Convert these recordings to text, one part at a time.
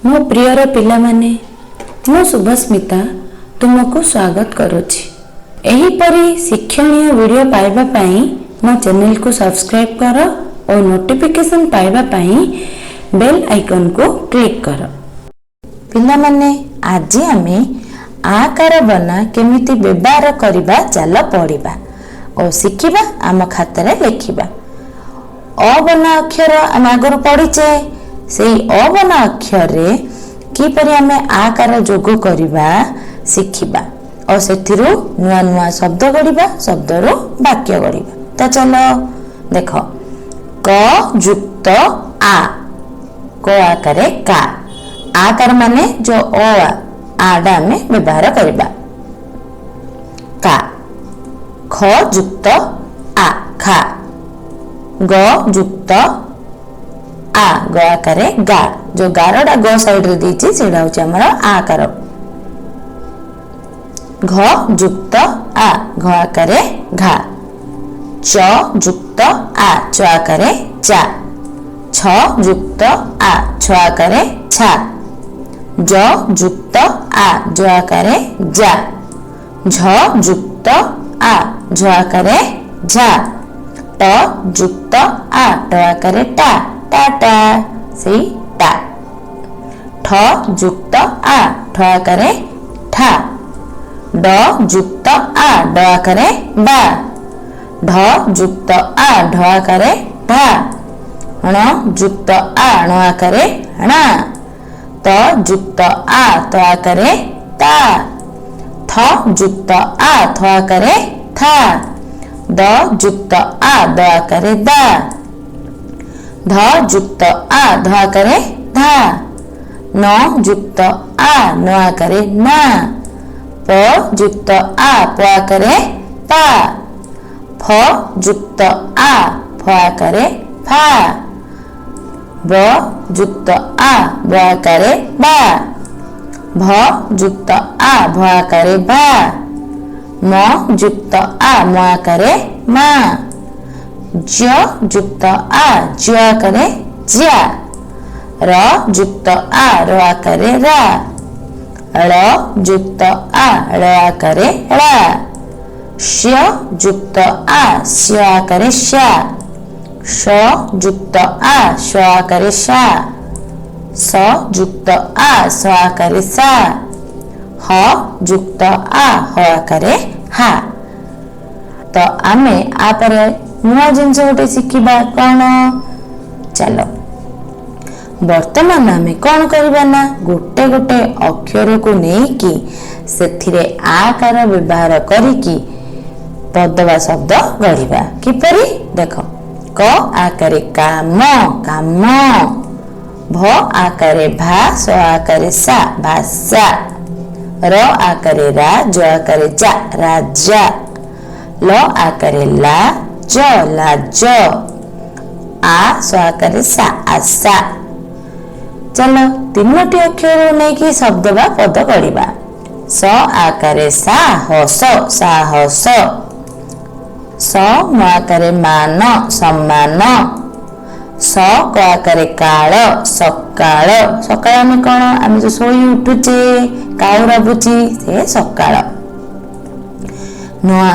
मो प्रियर पिला माने मो शुभस्मिता तुमको स्वागत करुछि। एहीपरि शिक्षणीय वीडियो पाइबा पई मो चैनल को सब्सक्राइब कर और नोटिफिकेशन पाइबा पई बेल आइकन को क्लिक कर। पिला माने आज आमे आकार बना केमिति व्यवहार करिबा चल पढ़िबा और शिखिबा आम खातारे लिखिबा। अ बना अक्षर आम आगर पढ़िचे से अबना अक्षर रे किपरि आमे आकार जोग करिबा शिखिबा और सेथिरु नुआ नुआ शब्द गढ़िबा शब्दरो वाक्य गढ़िबा। तो चलो देख क युक्त आ क आकारे का आकार माने जो आडा में व्यवहार करिबा। का ख युक्त आ खा ग युक्त आ ग आकारे गा जो गारडा ग साइड रे दीची सेडा होची हमर आकार। घ युक्त आ घ आकारे घा च युक्त आ च आकारे चा छ युक्त आ छ आकारे छा ज युक्त आ ज आकारे जा झ युक्त आ झ आकारे झा ट युक्त आ ट आकारे टा टाटा से टा ठ युक्त आ ठ आकारे ठा ड युक्त आ ड आकारे बा ढ युक्त आ ढ आकारे ढा ण युक्त आ ण आकारे णा त युक्त आ त आकारे ता थ युक्त आ थ आकारे था द युक्त आ द आकारे दा ध युक्त आ ध आकारे धा न युक्त आ न आकारे ना प युक्त आ प आकारे पा फ युक्त आ फ आकारे फा ब युक्त आ ब आकारे बा भ युक्त आ भ आकारे बा म युक्त आ म आकारे मा ज युक्त आ ज आकारे ज्या र युक्त आ र आकारे रा ळ युक्त आ ळ आकारे ळा श युक्त आ श आकारे शा श युक्त आ श आकारे शा स युक्त आ स आकारे सा ह युक्त आ ह आकारे हा। तो आमे आपरे नुआ जिनस गोटे शिखिबा कौन चलो वर्तमान आमे कौन करिबा ना गोटे गोटे अक्षर को नेकी सेथिरे आकार व्यवहार करिकी पदवा शब्द गढ़िबा। किपरि देख क आकारे काम काम भ आकारे भा स आकारे सा भाषा र आकारे रा ज आकारे जा राजा ल आकारे ला ज लाज आ स आकारे सा आशा। चलो तीनोटी अक्षर नहीं कि शब्द बा पद गढ़िबा। स आकारे साहस साहस स म आकारे मान सम्मान स क आकारे काल सकाळ सकाळ आम कौन आम जो सोई उठुचे काउ राबुची से सकाळ। नुआ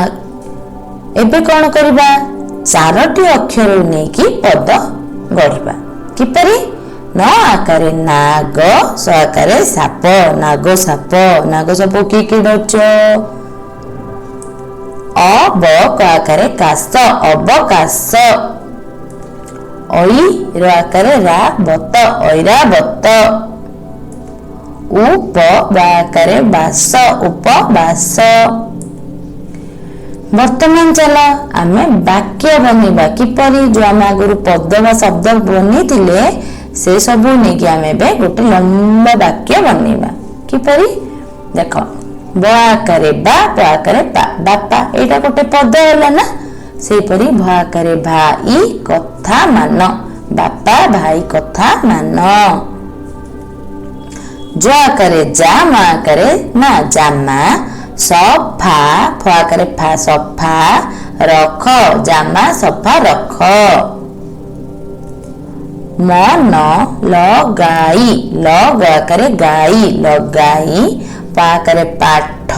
एबे कौन करिबा चारोटी अक्षर नहीं कि पद गढ़िबा। किपरि न आकारे नाग स आकारे साप नाग साप कि डच अब क आकारे कास अबकाश ऐ र आकारे रा बत ऐराबत उप आकारे बास उपबास। वर्तमान चल आमे वाक्य बनेबा। किपरि जो आम आगु पद बा शब्द बनी थिले से सब नहीं कि आमे बे गोटे लंबा वाक्य बनेबा। किपरि देख ब आकारे बा प आकारे पा बापा एटा गोटे पद होला ना से परि भ आकारे भाई कथा मान बापा भाई कथा मान ज आकारे जा म आकारे ना जामा सफा फ आकारे फा सफा रख जामा सफा रख मन लगाई, ल गकारे गाई, लगाई, पाकरे पाठ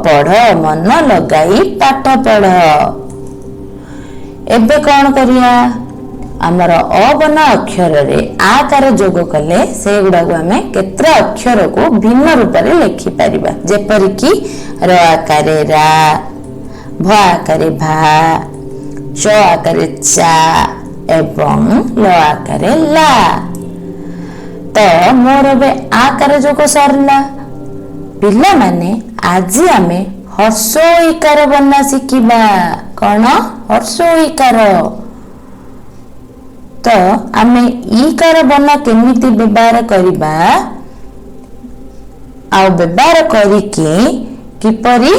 पढ़, मन लगाई पाठ पढ़। एबे कौन करिया आमर अबना अक्षर रे आकार जोग कले से गुडा को आमे केत्रा अक्षर को भिन्न रूप रे लिखि परिबा, जेपरि कि र आकारे रा, भ आकारे भा, च आकारे चा एवं ल आकारे ला। तो मोर बे आकार जोग सरला। पिला माने आज आमे हर्ष इकार बना शिखिबा। कौन हर्ष इकार। तो आमे इकार बना केमिति व्यवहार करिबा आ व्यवहार करिके किपरि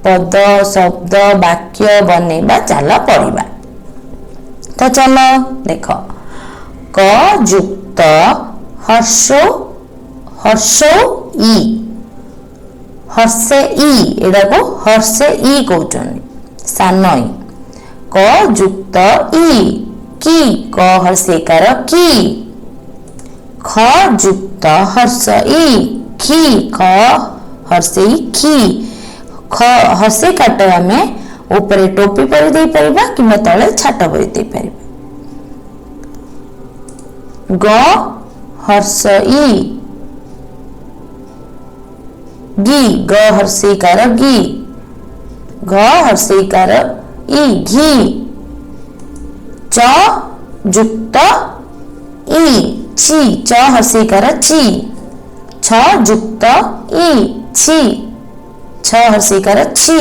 पद शब्द वाक्य बनेबा चला पड़िबा। तो चलो देख क युक्त हर्ष, हर्ष ई, हर्षे ई एडा को हर्षे ई कहउछन सानई। क युक्त ई की, क हर्षेकार की। ख युक्त हर्ष ई की, ख हर्षे ई की। ख हर्षे काट आमे ऊपर टोपी परि दे परिबा किबा तळे छाट परि दे परिबा। ग हर्ष ई गी, ग हर्षेकार गी, घ हर्षेकार ई घी। च युक्त ई ची, च हर्षेकार ची। छ युक्त ई छी, छ हर्षेकार छी।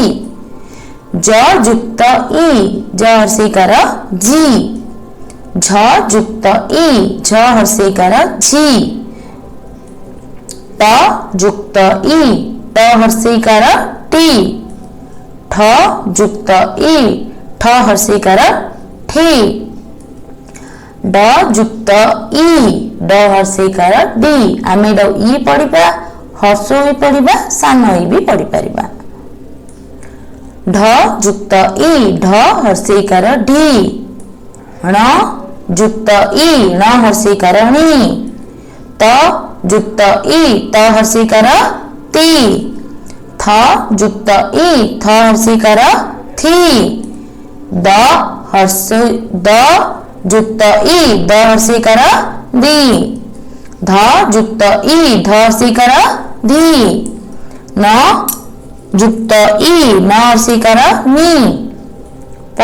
ज युक्त ई, ज हर्षेकार जी। झ युक्त ई, झ हर्षेकार झी। ट युक्त ई, ट हर्षेकार टी। ठ युक्त ई, ठ हर्षेकार ठी। ड युक्त ई, ड हर्षेकार डी। आमे ड ई पढ़िबा, हर्ष ई पढ़िबा, सान ई भी पढ़ि परिबा। ढ युक्त ई, ढ हर्षेकार ढी। ण युक्त ई, ण हर्षेकार णी। त युक्त ई, त हर्षेकार ती। थ युक्त ई, थ हर्षेकार थी। द युक्त ई, द हर्षेकार दी। ध युक्त ई, ध हर्षेकार धी। न युक्त ई, न हर्षेकार नी। प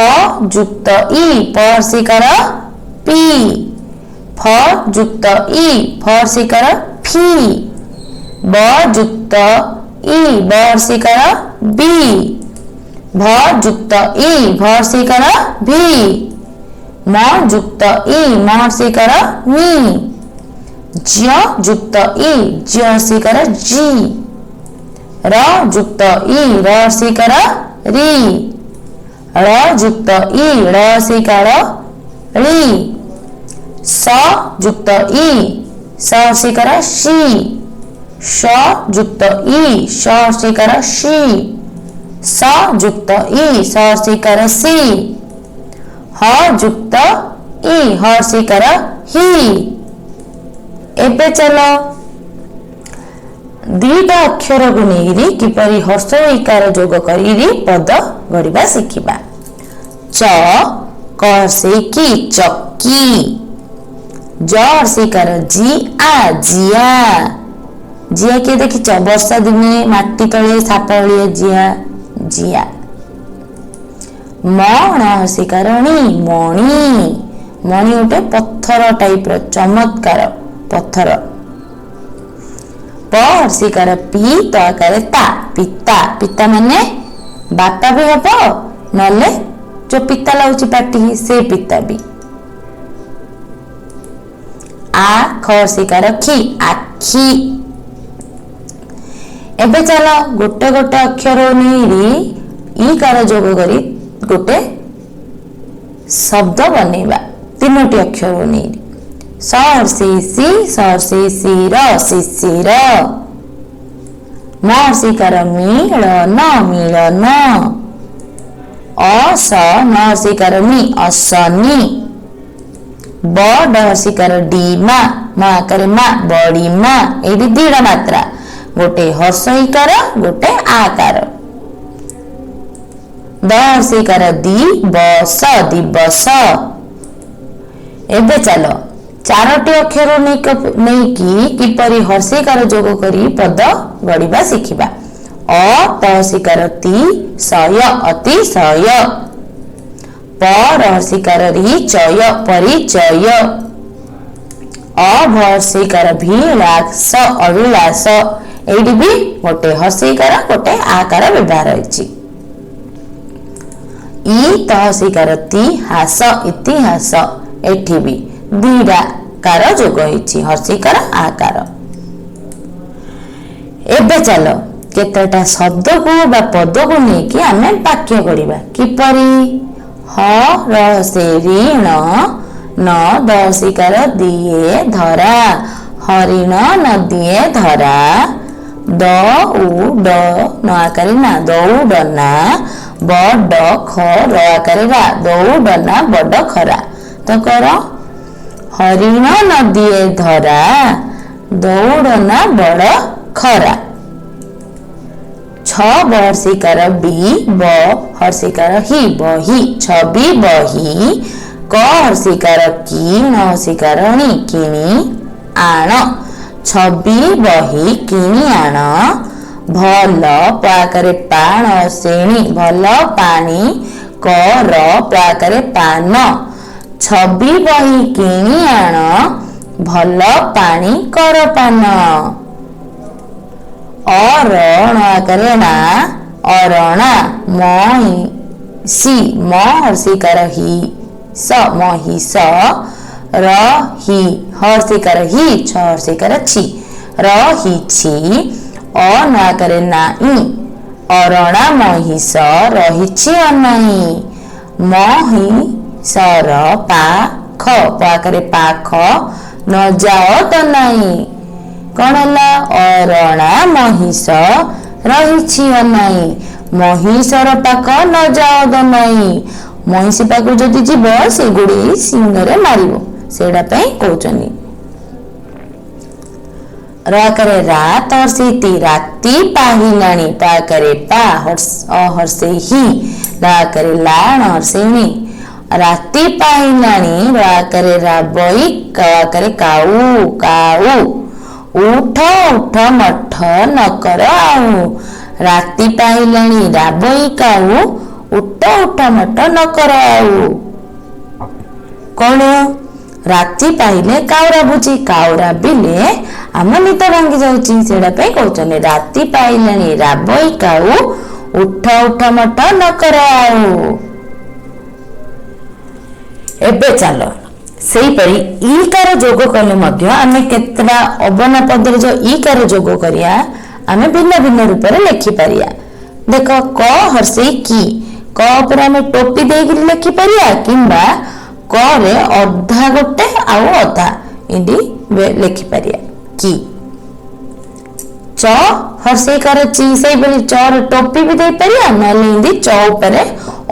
युक्त ई, प हर्षेकार पी। फ युक्त ई, फ हर्षेकार फी। ब युक्त ई, ब हर्षेकार बी। भ युक्त ई, भ हर्षेकार भी। म युक्त ई, म हर्षेकार मी। ज्य युक्त ई, ज्य हर्षेकार जी। र युक्त ई, र हर्षेकार री। ळ युक्त ई, ळ हर्षेकार री। स युक्त ई, स हर्षेकार शी। श युक्त ई, श हर्षेकार शी। स युक्त ई, स हर्षेकार सी। ह युक्त ई, ह हर्षेकार ही। एबे चलो दीटा अक्षर को नहीं किपरि हर्ष इकार जोग करी पद गढ़ा शिखिबा। च क हर्षे की, चक्की। ज हर्षेकार जी आ, जिया। जिया किए देखिच वर्षा दिने माटी तले साप भलिया जिया, जिया। म ण हर्षेकार णी, मणि। मणि गोटे पत्थर टाइप रो चमत्कार पत्थर। प हर्षिकार पी, त आकार ता, पिता। पिता माने बापा भी हब नले जो पिता लाउची पाटी से पिता भी। आ ख हर्षिकार खी, आखी। एबे चलो गोटे गोटे अक्षर नहीं ई कार जोग करी गोटे शब्द बनेबा। तीनोटी अक्षर नहीं स हर्षे सी, स हर्षे सीर, शिशिर। म हर्षिकार मिलन, मिलन। अ स न हर्षिकार मी, असनी। ब ड हर्षिकार डी मा म आकार मा बड़ी मा ये दीड़ा मात्रा गोटे हर्ष इकार गोटे आकार द हर्षिकार दी बस दिवस एबे चलो चारोटी अक्षर नहीं किपरि हर्षिकार जोग करी पद गढ़ा शिखिबा अ तहसिकार ती सय अतिशय प हर्षिकार रि चय परिचय अ हर्षिकार भी रास अभिलाष एठी भी गोटे हर्षिकार गोटे आकार व्यवहार होइछि ई तहसिकार ती हास इतिहास एठी भी दीड़ा कार जोग होइछि हर्षिकार आकार एबे चलो केतटा शब्द को बा पद को लेकिन आमे वाक्य गढ़ा किपरि ह रसे ऋण न दशिकार दिए धरा हरिण नदिए धरा द उ ड न आकार ना दौड़ना बड ख र आकार रा दौड़ना बड खरा तो कर हरिण नदिए धरा दौड़ना बड़ खरा छ हर्षिकार बी ब हर्षिकार ही बही छवि बही क हर्षिकार की न हर्षिकार णी किणी आण छवि बही किणी आण भल पाकरे पाण श्रेणी भल पानी कर पाकरे पान छवि बही किणी आण भल पानी कर पान अरणा अरणा महिषी म हर्षिकार ही स महिष रही हर्षिकार ही छ हर्षिकार छी रही अनाकार नाई अरणा महिष रही अनाई महिषर पाख पाखरे पाख न जाओ तो नाई कौन है अरणा महिष रही अनाई महिषर पाख न जाओ तो नाई महिषी पाख जदि जीव से गुड़ी सिंह मार से कहते राकरे रात हर्षिती राति पाहिलाणी पाकरे पा हर्षे ही राकरे लाण हर्षिणी राति पाहिलाणी राकरे राबई काकरे काऊ काऊ उठ उठ मठ नकर आऊ राति पाहिलाणी राबई काऊ उठ उठ मठ नकर आऊ कौन राति पाइले काउ राबुची काउ राबिले आम निद भांगी जाउची सेडा पे कहउचने राति पाइलेनी राबई काउ उठ उठ मठ न कर आउ एबे चलो सेही परी ईकार जोग कले मध्य आमे केतरा अबना पदरे जो ईकार जोग करिया आमे भिन्न भिन्न रूप रे लिखि परिया देखो क हर्षे की क ऊपर आमे टोपी देगी लिखि परिया किंबा करे अधा गोटे आउ अधा इंडी लिखि परिया की च हर्षे कर ची सही बोली च रे टोपी भी दे परिया नले इंदी च ऊपर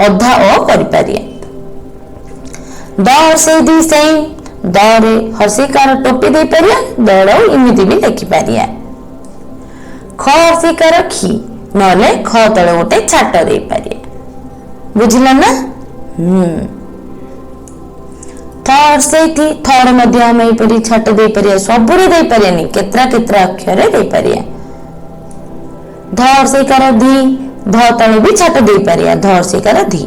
अधा ओ करि परिया द हर्षे दी सही द रे हर्षे कर टोपी दे परिया दड़ो इमिति भी लिखि परिया ख हर्षे कर खी नले ख तळे गोटे छाट दे परिया बुझिला ना थर से थी थर मध्य हम एपरी छाट दे परिया सबुरे दे परियानी केत्रा केत्रा अक्षर दे परिया धर से कर धी ध तळे भी छाट दे परिया धर से कर धी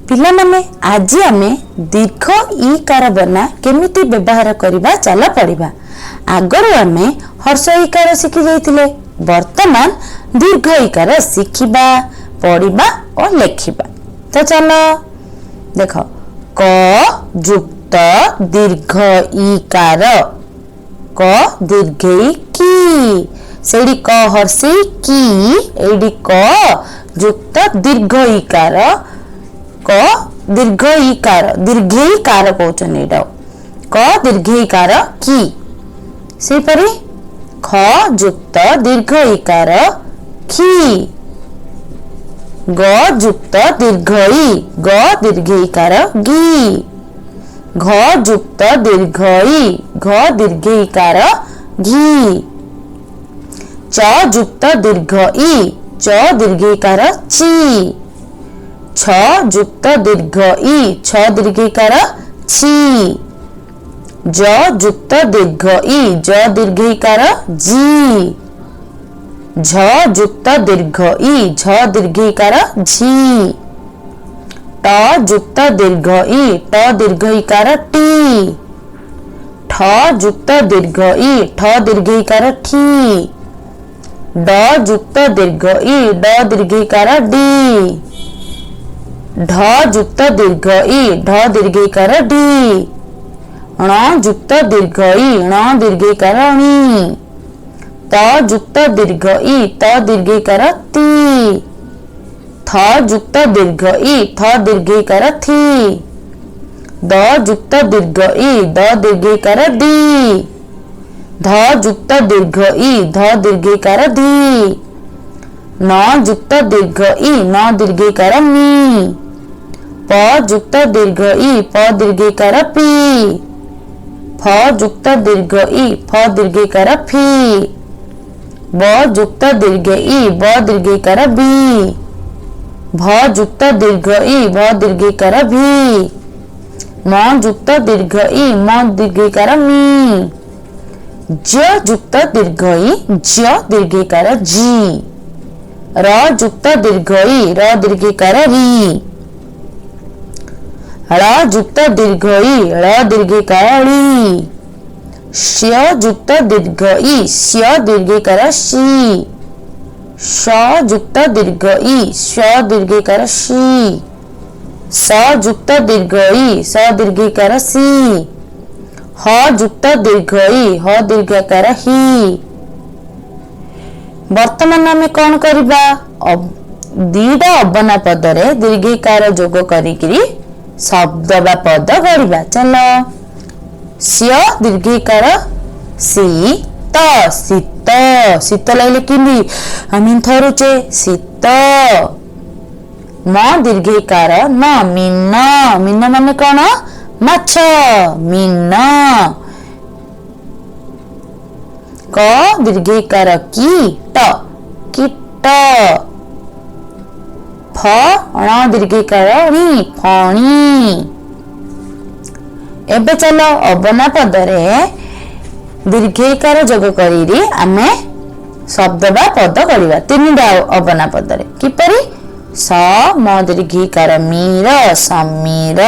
पिला माने आज आमे दीर्घ ई कार बना केमिति व्यवहार करिबा चला पड़िबा आगरो आमे हर्ष इकार शिखि जाइतिले वर्तमान दीर्घ इकार शिखिबा पड़िबा और लेखिबा तो चलो देखो क युक्त दीर्घ ईकार क दीर्घ की सेडी क हर्षे की एडी क युक्त दीर्घ ईकार क दीर्घ ईकार दीर्घईकार कहउछन एटा क दीर्घईकार की से परी ख युक्त दीर्घ ईकार की ग युक्त दीर्घ ई ग दीर्घईकार गी घ जुक्त दीर्घ ई घ दीर्घ इकार घी। च जुक्त दीर्घ ई च दीर्घ इकार ची। छ जुक्त दीर्घ ई छ दीर्घ इकार छी। ज जुक्त दीर्घ ई ज दीर्घ इकार जी। झ जुक्त दीर्घ ई झ दीर्घ इकार झी। ट जुक्त दीर्घ ई ट दीर्घ इकार टी। ठ जुक्त दीर्घ ई ठ दीर्घ इकार ठी। ड जुक्त दीर्घ ई ड दीर्घ इकार डी। ढ जुक्त दीर्घ ई ढ दीर्घ इकार डी। ण जुक्त दीर्घ ई ण दीर्घ इकार णी। त जुक्त दीर्घ ई त दीर्घ इकार ती। थ जुक्त दीर्घ ई थ दीर्घ इकार थी। द जुक्त दीर्घ ई द दीर्घ इकार दी। ध जुक्त दीर्घ ई ध दीर्घ इकार धी। न जुक्त दीर्घ ई न दीर्घ इकार नी। प जुक्त दीर्घ ई प दीर्घ इकार पी। फ जुक्त दीर्घ ई फ दीर्घ इकार फी। ब जुक्त दीर्घ ई ब दीर्घ इकार बी। भ जुक्त दीर्घ ई भ दीर्घ इकार भी। म जुक्त दीर्घ ई म दीर्घ इकार मी। ज जुक्त दीर्घ ई ज दीर्घ इकार जी। र जुक्त दीर्घ ई र दीर्घ इकार री। ळ जुक्त दीर्घ ई ळ दीर्घ इकार ळी। श जुक्त दीर्घ ई श दीर्घ इकार शी। श जुक्त दीर्घ ई श दीर्घ इकार शी। स जुक्त दीर्घ ई स दीर्घ इकार सी। ह जुक्त दीर्घ ई ह दीर्घ इकार ही। वर्तमान आमे कौन करिबा दीटा अबना पदरे दीर्घ इकार जोग करिकरी शब्द बा पद गढ़ा। चलो स्य दीर्घ इकार सी त शीत शीत लगे कि आम थरुचे शीत। म दीर्घ इकार न मीन मीन माने कौन माछ मीन। क दीर्घ इकार कीट कीट। फ अण दीर्घ इकार णी फणी। एबे चलो अबना पदरे दीर्घ इकार जोग करी आमे शब्द बा पद गढ़ा। तीनटा अबना पदरे किपरि स म दीर्घ इकार मीर समीर।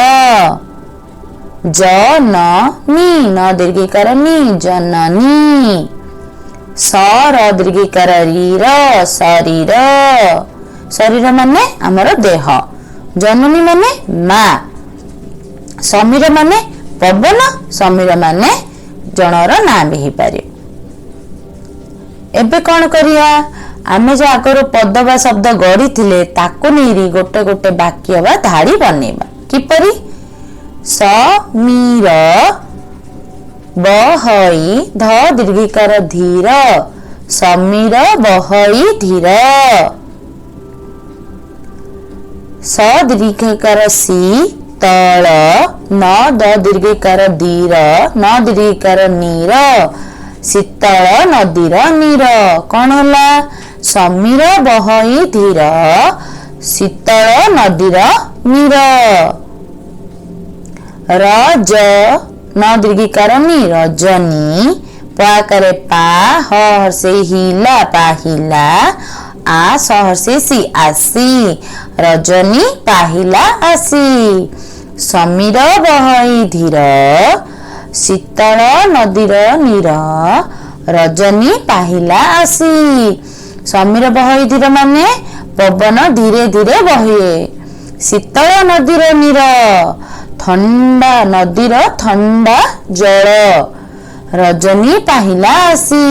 ज न नी न दीर्घ इकार नी जननी। स र दीर्घ इकार रीर शरीर। शरीर माने आमर देह। जननी माने माँ। समीर माने पवन समीर माने जनर ना भी ही पारे। एबे कौन करिया आमे जो आगर पद बा शब्द गढ़ी थिले ताको नेरी गोटे गोटे वाक्य बा धाड़ी बनेबा। किपरि समीर बहई ध दीर्घ इकार धीर समीर बहई धीर। स दीर्घ इकार सी तल न द दीर्घ इकार दीर न दीर्घ इकार नीर शीतल नदीर नीर। कौन होला समीर बहई धीर शीतल नदीर नीर। रज न दीर्घ इकार नी रजनी पाकारे पा हर से हिला पाहिला आ सहर से सी आसी रजनी पाहिला आसी। समीर बहई धीर शीतल नदीर नीर रजनी पाहिला आसी। समीर बहई धीर माने पवन धीरे धीरे बहे। शीतल नदीर नीर ठंडा नदीर ठंडा जल। रजनी पाहिला आसी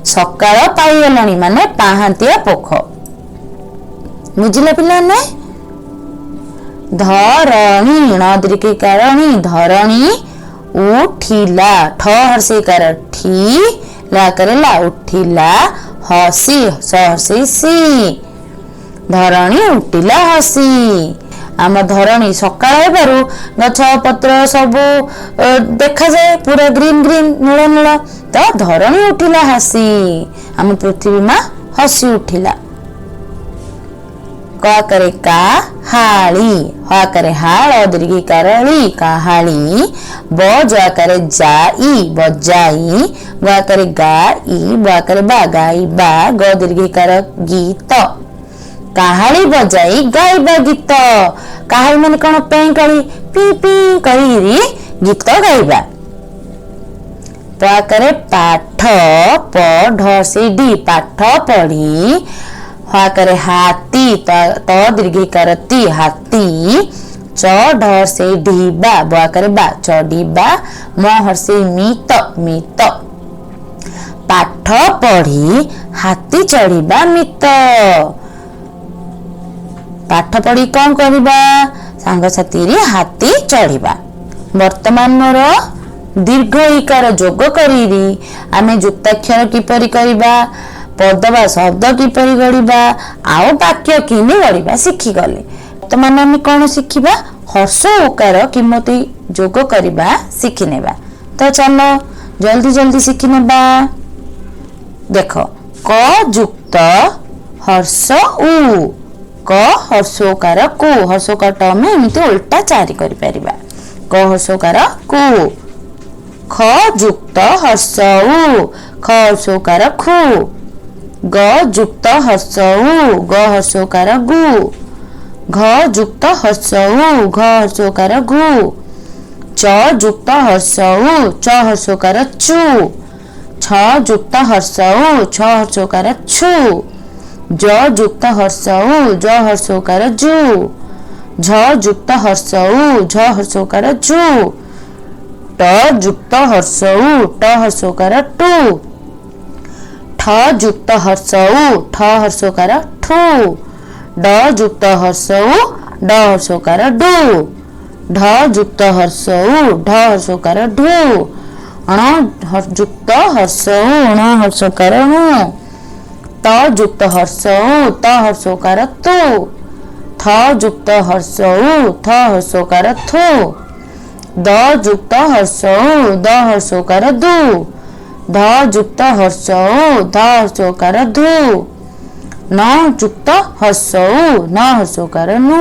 सकाळ पाइगलानी माने पाहांतिया पोख। बुझिले पिलाने धरणी न दीर्घ इकार णी धरणी उठिला ठ हर्षे इकार ठी ला करेला उठिला हसी सहर्षे सी धरणी उठिला हसी। आम धरणी सकाळ हेबारु गछ पत्र सबु देखा जाए पूरा ग्रीन ग्रीन नील नील तो धरणी उठिला हसी आम पृथ्वी माँ हसी उठिला। क करे का हाली ह करे हाल दीर्घिकार ली कहाली ब ज करे जाई बजाई ग करे गाई ब करे बा गाई बा ग दीर्घिकार गीत कहाली बजाई गाइबा गीत कहाली माने कौन पेंकाली पी पी करी गीत गाइबा। प करे पाठ पढ़ से डी पाठ पढ़ी ह करे हाथी त दीर्घिकार ती हाथी च ढ से ढीबा ब करे बा चढ़ीबा म हर से मित मित पाठ पढ़ी हाथी चढ़ीबा मित पाठ पढ़ी कौन करबा सांग साथी रे हाथी चढ़ीबा। वर्तमान मोर दीर्घ इकार जोग करी आमे जुक्ताक्षर किपरि करिबा पद बा शब्द किपरि गढ़िबा आउ वाक्य किने गढ़िबा शिखी गले। तो माने आमे कौन शिखिबा हर्ष उकार किमती जोग करिबा शिखी नेबा। तो चलो जल्दी जल्दी शिखी नेबा। देखो क जुक्त हर्ष उ क हर्ष उकार कु हर्ष उकार ट में एमिति उल्टा चारि करि परिबा क हर्ष उकार कु ख जुक्त हर्ष उ ख हर्ष उकार खु ग जुक्त हर्ष उ ग हर्ष उकार गु घ जुक्त हर्ष उ घ हर्ष उकार घु च जुक्त हर्ष उ च हर्ष उकार चु छ जुक्त हर्ष उ छ हर्ष उकार छु ज जुक्त हर्ष उ ज हर्ष उकार जु झ जुक्त हर्ष उ झ हर्ष उकार जु ट जुक्त हर्ष उ ट हर्ष उकार टु ठ जुक्त हर्ष उ ठ हर्ष उकार ठु ड जुक्त हर्ष उ ड हर्ष उकार डु ढ जुक्त हर्ष उ ढ हर्ष उकार ढु अण जुक्त हर्ष उ अण हर्ष उकार णु त जुक्त हर्ष उ त हर्ष उकार तु थ जुक्त हर्ष उ थ हर्ष उकार थु द जुक्त हर्ष उ द हर्ष उकार दु ध जुक्त हर्ष उ ध हर्ष उकार धु न जुक्त हर्ष उ न हर्ष उकार नु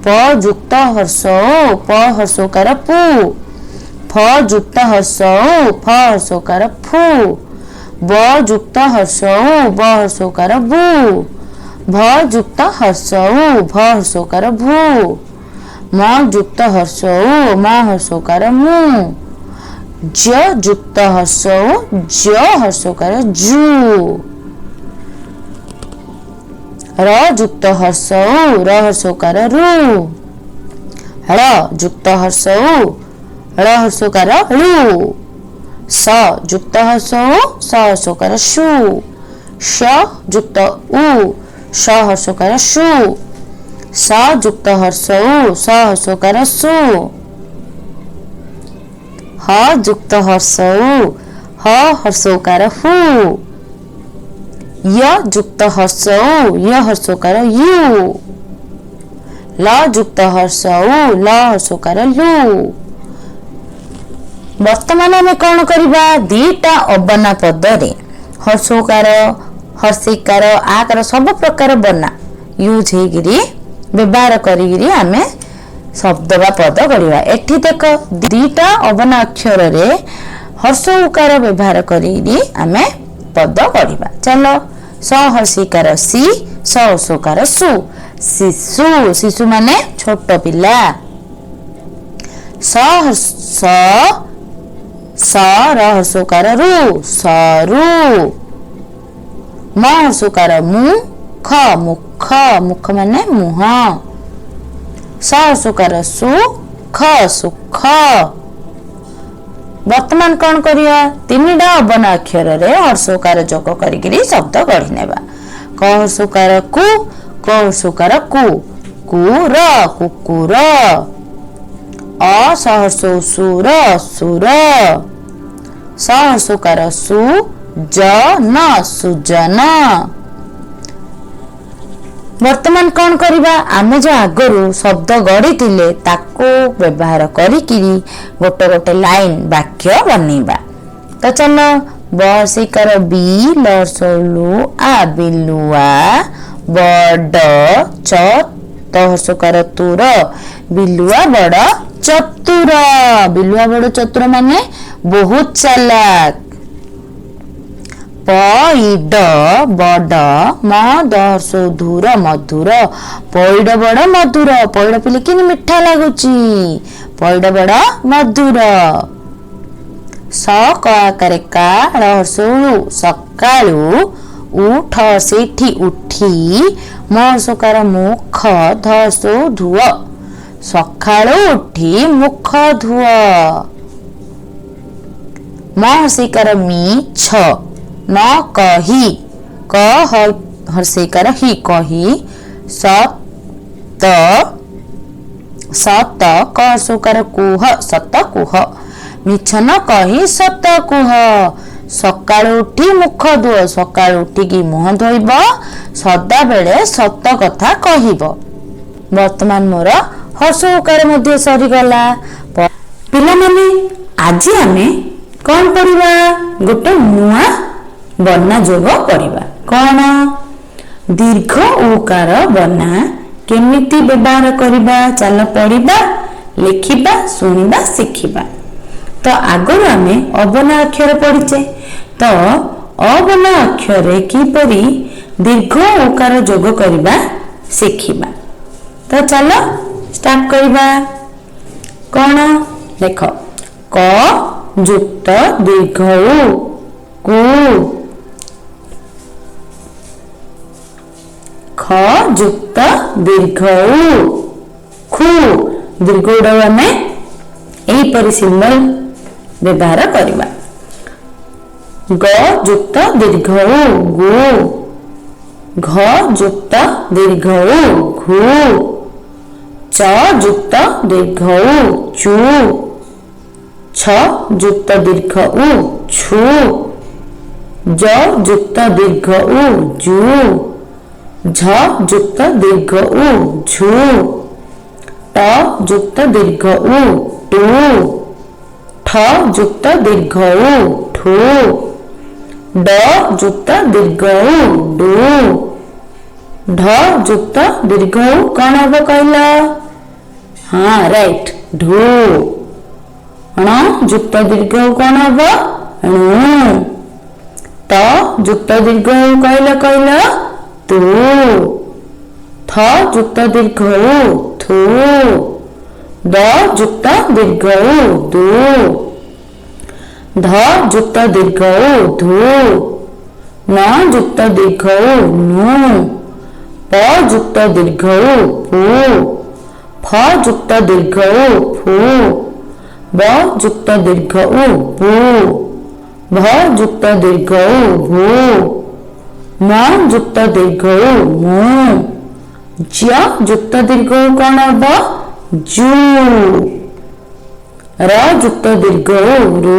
प जुक्त हर्ष उ प हर्ष उकार पु फ जुक्त हर्ष उ फ हर्ष उकार फु ब जुक्त हर्ष उ ब हर्ष उकार बु भ जुक्त हर्ष उ भ हर्ष उकार भु म जुक्त हर्ष उ म हर्ष उकार मु ज जुक्त हर्ष उ ज हर्ष उकार जु र जुक्त हर्ष उ र हर्ष उकार रु ळ जुक्त हर्ष उ ळ हर्ष उकार ळु स जुक्त हर्ष उ स हर्ष उकार शु श जुक्त उ श हर्ष उकार शु स जुक्त हर्ष उ स हर्ष उकार सु ह जुक्त हर्ष उ ह हर्ष उकार हु य जुक्त हर्ष उ य हर्ष उकार यु ल जुक्त हर्ष उ ल हर्ष उकार लु। वर्तमान आमे कौन करिबा दीटा अबना पद रे हर्षोकार हर्षिकार आकार सब प्रकार बना यूज हेगिरी व्यवहार करिगिरी आमे शब्द बा पद गढ़िबा। एठी देख दीटा अबना अक्षर रे हर्ष उकार व्यवहार करिगिरी आमे पद गढ़िबा। चलो स हर्षिकार सी स हर्षोकार सु शिशु शिशु माने छोट पिला स र हर्षोकार रु सरू म हर्षोकार मु ख मुख मुख माने मुह स हर्षोकार सु ख सुख। वर्तमान कौन करिया तीनटा अबना अक्षर रे हर्षोकार जोग करिगिरी शब्द गढ़ी नेबा। क हर्षोकार कु क हर्षोकार कुकुर कुकुर असहर्षो सुर सुर सहर्षोकार सु ज न सुजन ବର୍ତ୍ତମାନ କ'ଣ କରିବା? ଆମେ ଯେଉଁ ଆଗରୁ ଶବ୍ଦ ଗଢ଼ିଥିଲେ ତାକୁ ବ୍ୟବହାର କରିକିରି ଗୋଟେ ଗୋଟେ ଲାଇନ୍ ବାକ୍ୟ ବନେଇବା। ତ ଚାଲ ବ ହର୍ଷଇକାର ବି ଲ ହର୍ଷଉ ଆ ବିଲୁଆ ବଡ ଚ ତ ହର୍ଷକାର ତୁର ବିଲୁଆ ବଡ ଚତୁର। ବିଲୁଆ ବଡ ଚତୁର ମାନେ ବହୁତ ଚାଲାକ। ପଇଡ ବଡ ମ ଦ ହର୍ଷଉ ଧୁର ମଧୁର ପଇଡ ବଡ ମଧୁର। ପଇଡ ପିଲେ କି ମିଠା ଲାଗୁଛି। ପଇଡ ବଡ ମଧୁର। ସ କ ଆକାରେ କା ଳ ହର୍ଷଉ ସକାଳୁ ଉଠ ସେଇଠି ଉଠି ମ ହର୍ଷକାର ମୁଖ ଧ ହର୍ଷଉ ଧୁଅ ସକାଳୁ ଉଠି ମୁଖ ଧୁଅ। ମ ହର୍ଷଇକାର ମିଛ ନ କହି କ ହର୍ଷଇକାର ହି କହି ସତ ସତ କ ହର୍ଷକାର କୁହ ସତ କୁହ ମିଛ ନ କହି ସତ କୁହ। ସକାଳୁ ଉଠି ମୁଖ ଧୁଅ ସକାଳୁ ଉଠିକି ମୁହଁ ଧୋଇବ ସଦାବେଳେ ସତ କଥା କହିବ। ବର୍ତ୍ତମାନ ମୋର ହର୍ଷଉକାର ମଧ୍ୟ ସରିଗଲା। ପିଲାମାନେ ଆଜି ଆମେ କ'ଣ କରିବା? ଗୋଟେ ନୂଆ ବର୍ଣ୍ଣ ଯୋଗ କରିବା। କ'ଣ? ଦୀର୍ଘ ଉକାର ବର୍ଣ୍ଣ କେମିତି ବ୍ୟବହାର କରିବା? ଚାଲ ପଢିବା, ଲେଖିବା, ଶୁଣିବା, ଶିଖିବା। ତ ଆଗରୁ ଆମେ ଅବନା ଅକ୍ଷର ପଢିଛେ। ତ ଅବନା ଅକ୍ଷରରେ କିପରି ଦୀର୍ଘ ଉକାର ଯୋଗ କରିବା ଶିଖିବା। ତ ଚାଲ ଷ୍ଟାର୍ଟ କରିବା। କ'ଣ? ଦେଖ କ ଯୁକ୍ତ ଦୀର୍ଘ ଉ କୁ ଖ ଯୁକ୍ତ ଦୀର୍ଘ ଉ ଖୁ। ଦୀର୍ଘ ଗୁଡ଼ାକୁ ଆମେ ଏହିପରି ସିମ୍ବଲ ବ୍ୟବହାର କରିବା। ଗ ଯୁକ୍ତ ଦୀର୍ଘ ଉ ଗୁ ଘ ଯୁକ୍ତ ଦୀର୍ଘ ଉ ଘୁ ଚ ଯୁକ୍ତ ଦୀର୍ଘ ଉ ଚୁ ଛ ଯୁକ୍ତ ଦୀର୍ଘ ଉ ଛୁ ଜ ଯୁକ୍ତ ଦୀର୍ଘ ଉ ଜୁ ଝ ଯୁକ୍ତ ଦୀର୍ଘ ଉ ଝୁ ଟ ଯୁକ୍ତ ଦୀର୍ଘ ଉ ଟୁ ଠ ଯୁକ୍ତ ଦୀର୍ଘ ଉ ଠୁ ଡ ଯୁକ୍ତ ଦୀର୍ଘ ଉ ଡୁ ଢ ଯୁକ୍ତ ଦୀର୍ଘ ଉ କ'ଣ ହବ କହିଲ? ହଁ ରାଇଟ ଢୁ। ଣ ଯୁକ୍ତ ଦୀର୍ଘ ଉ କ'ଣ ହବ? ଣୁ। ତ ଯୁକ୍ତ ଦୀର୍ଘ ଉ କହିଲ ତୁ। ଥ ଯୁକ୍ତ ଦୀର୍ଘ ଉ ଥୁ। ଦ ଯୁକ୍ତ ଦୀର୍ଘ ଉ ଦୁ। ଧ ଯୁକ୍ତ ଦୀର୍ଘ ଉ ଧୁ। ନ ଯୁକ୍ତ ଦୀର୍ଘ ଉ ନୁ। ପ ଯୁକ୍ତ ଦୀର୍ଘ ଉ ପୁ। ଫ ଯୁକ୍ତ ଦୀର୍ଘ ଉ ଫୁ। ବ ଯୁକ୍ତ ଦୀର୍ଘ ଉ ବୁ। ଭ ଯୁକ୍ତ ଦୀର୍ଘ ଉ ଭୁ। ମ ଯୁକ୍ତ ଦୀର୍ଘ ଉ ମୁ। ଜ ଯୁକ୍ତ ଦୀର୍ଘ ଉ କ'ଣ ହବ? ଜୁ। ର ଯୁକ୍ତ ଦୀର୍ଘ ଉ ରୁ।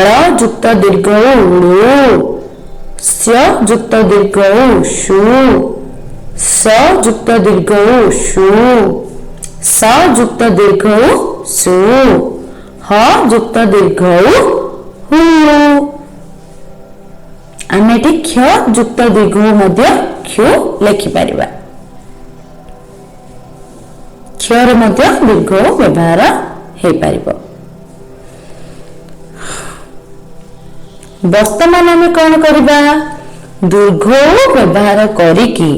ଳ ଯୁକ୍ତ ଦୀର୍ଘ ଉ ଳୁ। ଶ ଯୁକ୍ତ ଦୀର୍ଘ ଉ ଶୁ। ସ ଯୁକ୍ତ ଦୀର୍ଘ ଉ ଶୁ। ସ ଯୁକ୍ତ ଦୀର୍ଘ ଉ ସୁ। ହ ଯୁକ୍ତ ଦୀର୍ଘ ଉ ହୁ। ଆମେ ଏଠି କ୍ଷ ଯୁକ୍ତ ଦୀର୍ଘ ମଧ୍ୟ କ୍ଷୁ ଲେଖିପାରିବା। କ୍ଷରେ ମଧ୍ୟ ଦୀର୍ଘ ବ୍ୟବହାର ହେଇପାରିବ। ବର୍ତ୍ତମାନ ଆମେ କ'ଣ କରିବା? ଦୀର୍ଘ ବ୍ୟବହାର କରିକି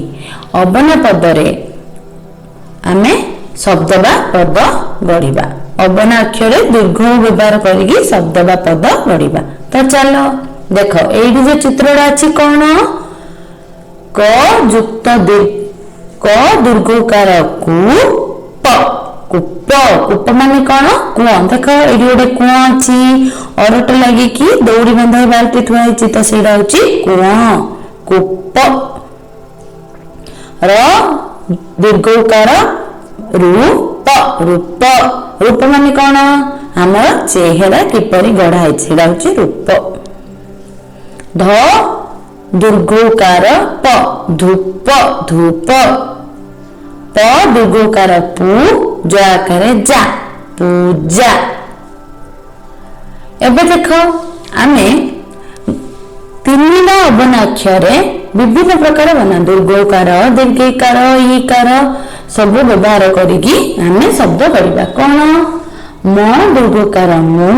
ଅବନା ପଦରେ ଆମେ ଶବ୍ଦ ବା ପଦ ଗଢ଼ିବା। ଅବନା ଅକ୍ଷରରେ ଦୀର୍ଘ ବ୍ୟବହାର କରିକି ଶବ୍ଦ ବା ପଦ ଗଢ଼ିବା। ତ ଚାଲ ଦେଖ ଏଇଠି ଯେ ଚିତ୍ରଟା ଅଛି କ'ଣ? କ ଯୁକ୍ତ କ ଦୀର୍ଘକାର କୁ ପ କୂପ। କୂପ ମାନେ କ'ଣ? କୂଅ। ଦେଖ ଏଇଠି ଗୋଟେ କୂଅ ଅଛି, ଅରଟ ଲାଗିକି ଦଉଡ଼ି ବନ୍ଧା ହେଇ ବାଲ୍ଟି ଥୁଆ ହେଇଛି। ତ ସେଇଟା ହଉଛି କୂଅ, କୂପ। ର ଦୀର୍ଘକାର ରୂପ। ରୂପ ରୂପ ମାନେ କ'ଣ? ଆମର ଚେହେରା କିପରି ଗଢ଼ା ହେଇଛି ସେଇଟା ହଉଛି ରୂପ। ଧ दीर्घकार प धूप धूप। प दीर्घकार पु ज आकार जा पूजा। एबे देखो आमे तीनटा अवनाक्षर विभिन्न प्रकार बना दीर्घकार दीर्घकार ईकार सब व्यवहार करिकी आमे शब्द करबा। कोन म दीर्घकार मु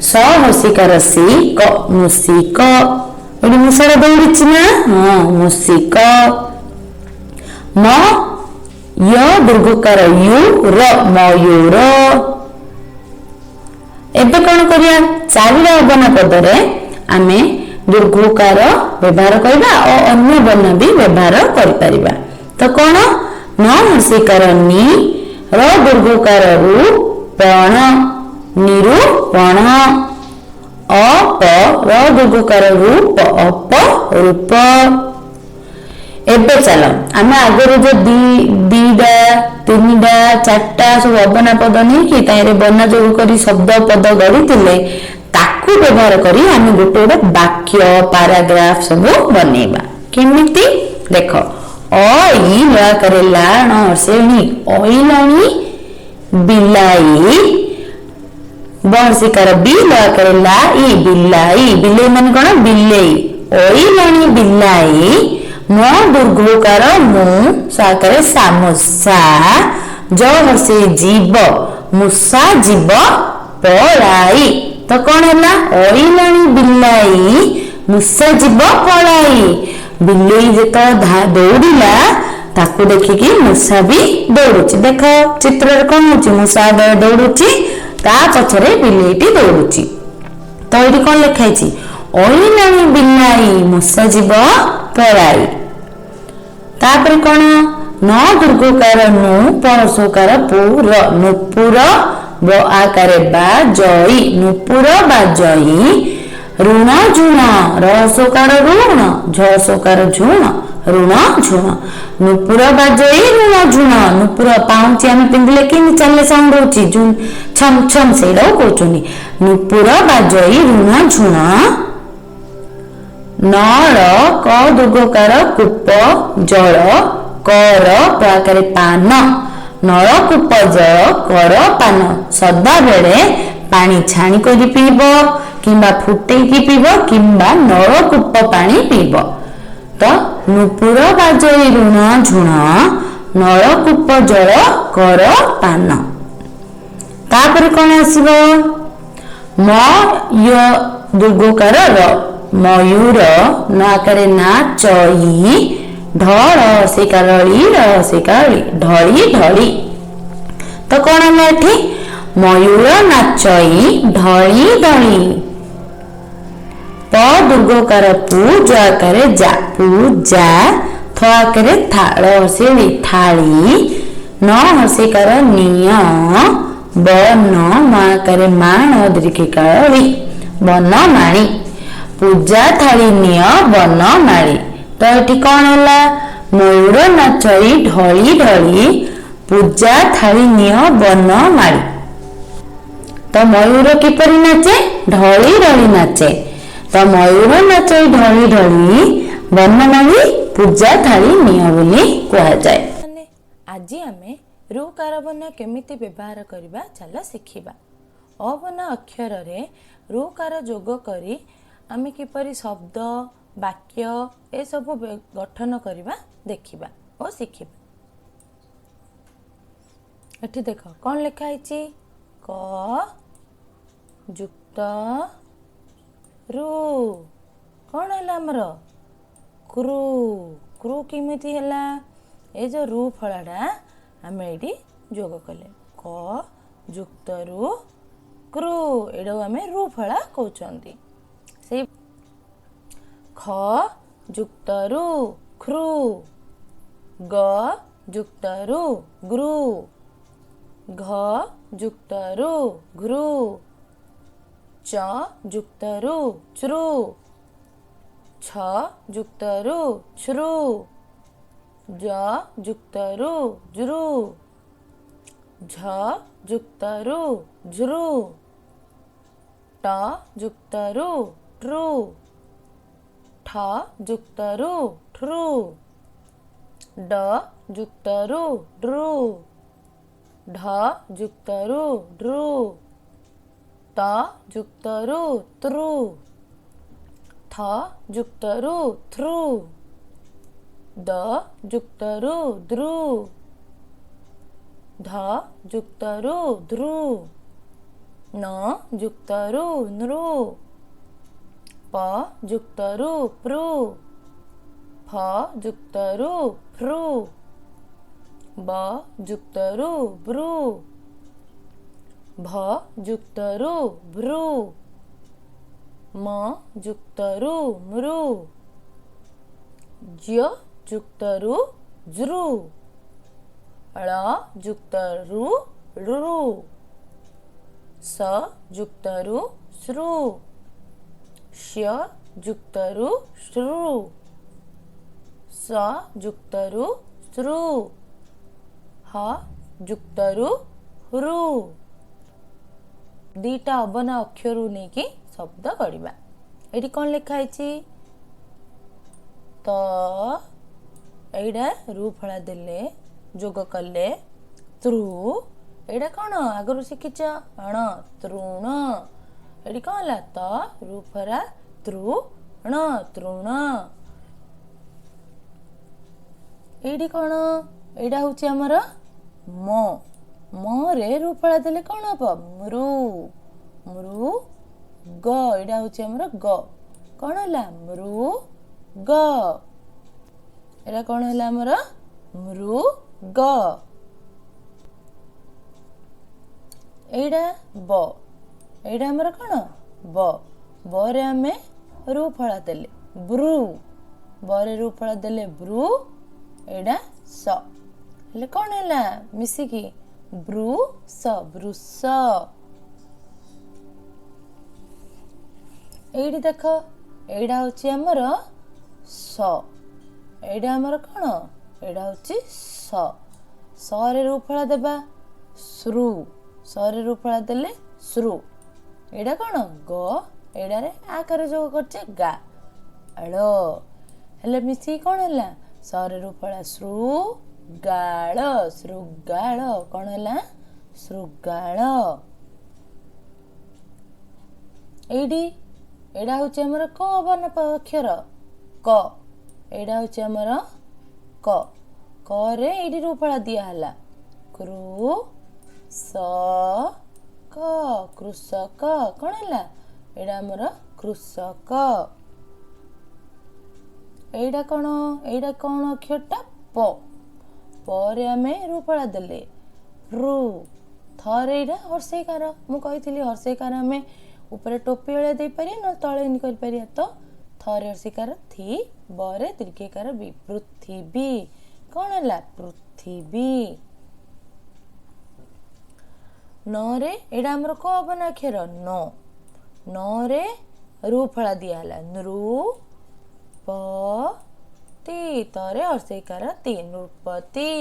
स हसिकार सी क मुसिक। एडी मुसरा दौड़िछि ना हां मुसिक। म य दीर्घकार यु र मयूर। एबे कोन करिया चारिटा अवना पदरे आमे दीर्घकार व्यवहार करबा और अन्य वर्ण भी व्यवहार करि परिबा। तो कोन न हसिकार नि र दीर्घकार रु पण निरूपण। अप र दीर्घकार रूप अप रूप। एबे चलो आमे आगरे जो दीडा तीनटा चारटा सब अवना पद नहीं कि तारे बना जोग करी शब्द पद गढ़ी ताकू व्यवहार करी आमे गोटे गोटे वाक्य पैराग्राफ सब बनेबा। केमिति देख अ ई ल करे लाण श्रेणी ओइलाणी बिलाई बहसिकार बी ल करे ला ई बिलाई बिलाई माने कोन बिलेई ओइलाणी बिलाई। म दीर्घकार मु साकरे सामुसा ज हसे जीव मुसा जीव पलाई। तो कौन है ओइलाणी बिलाई मुसा जीव पलाई। बिलेई जेत दौड़िला ताकू देखिकी मुसा भी दौड़ुची। देख चित्र कौन होची मुसा दौड़ुची ता पछरे बिलेईटी दौड़ुची। तो ये कौन लिखाई ओइलाणी बिलाई मुसा जीव पलाई। तापर कौन न दीर्घकार नु परसकार पुर नुपुर ब आकार बा जई नुपुर बा जई। ऋण झुण रसकार ऋण झसकार झुण ऋण झुण नुपुर बा जई ऋण झुण। नुपुर पाउची आमे पिंदिले कि चलले साउंड होची झुन छम छम सेडा कहउचनी नुपुर बा जई ऋण झुण। नल क दीर्घकार कूप जल कर प्रकार पान नलकूप जल कर पान। सदा बेले पानी छाणी करी पीब किंबा फुटेकी पीब किंबा नलकूप पानी पीब। तो नुपुर बाजई ऋण झुण नलकूप जल कर पान। तापर कौन आसीबो म य दीर्घकार र मयूर न आकारे नाचई ढल शिकारी शिकारी ढली ढली। तो कौन है एठी मयूर नाचई ढली ढली। प दीर्घकार पु ज आकारे जा पूजा थ आकारे थाल हसेली थाली न हसिकार निय बन म आकारे मान दीर्घिकारी बनमाणी। पूजा थाली निय बनमाणी। तो ये कौन है मयूर नाचई ढली ढली पूजा थाली निय बनमाणी। तो मयूर किपरि नाचे ढली ढली नाचे। तो मयूर नाचई ढली ढली बनमाणी पूजा थाली निय बोली कहा जाए। आज आमे ऋकार बना केमिति व्यवहार करबा चला शिखिबा। अबना अक्षर रे ऋकार जोग करी आमे किपरि शब्द वाक्य ए सब गठन करबा देखिबा और शिखिबा। एठी देख कौन लिखा है क जुक्त रु कौन है आमर क्रू क्रू किमिति हैला ए जो रु फलाटा आम ये जोग कले क जुक्त रु क्रू एडा आम रु फला कहते से ख जुक्त रु ख्रू ग जुक्त रु ग्रू घ जुक्त रु घ्रू च जुक्त रु च्रू छ जुक्त रु छ्रू ज जुक्त रु ज्रू झ जुक्त रु झ्रू ट जुक्त रु ट्रू ठ ठ जुक्त रु ठ्रु ड जुक्त रु ड्रु ढ जुक्त रु ड्रु त जुक्त रु त्रु थ जुक्त रु थ्रु द जुक्त रु द्रु ध जुक्त रु ध्रु न जुक्त रु नृ प जुक्त रु प्रु फ जुक्त रु फ्रु ब जुक्त रु ब्रु भ जुक्त रु भ्रु म जुक्त रु मृ ज्य जुक्त रु ज्रु ळ जुक्त रु ऋ स जुक्त रु श्रु ष्य जुक्त रु श्रु स जुक्त रु श्रु ह जुक्त रु ह्रु दीटा अबना अक्षर नहीं शब्द गढ़ा ये कौन लिखाई तो एटा रु फला देले जोग कले त्रु एटा कौन आगु शिखिच अण तृण ये कौन है तो रु फरा तृण तृण ये कौन एटा हूँ आमर म रे रु फला देले कौन हम मृ मृ ग एटा हूँ आमर ग कौन है मृ ग एटा कौन है आमर मृ ग एटा ब एटा आमर कौन ब रे आमे रु फला देले ब्रु ब रे रु फला देले ब्रु एटा स हेले कौन है मिसिकी ब्रुस ब्रुस एडी देख एडा हूँ आमर स एडा आमर कौन एडा हूँ स रे रु फला देबा श्रु स रे रु फला देले श्रु एडा कौन ग एडा रे आकार जो करछे गा ळ हेले मिसी कौन है स रे रु फला श्रु गाळ श्रुगाळ कौन है श्रुगाळ एडी एडा हूँ आमर क बन अक्षर क एडा हूँ आमर क रे एडी रु फला दिया हला कृ स क कृषक कौन है एडा आमर कृषक एडा कौन अक्षरटा प रे आमे रु फला देले रु थरे एडा हर्षेकार मु कही हर्षेकार आमे ऊपर टोपी वाले दे पारि न तले इन कर पारि तो थरे हर्षेकार थी बरे दीर्घकार बी पृथ्वी कौन है पृथ्वी न रे एडा हमर को बना अक्षर न रे रु फला दिया हला नृ प ती तरे हर्षेकार ती नृपति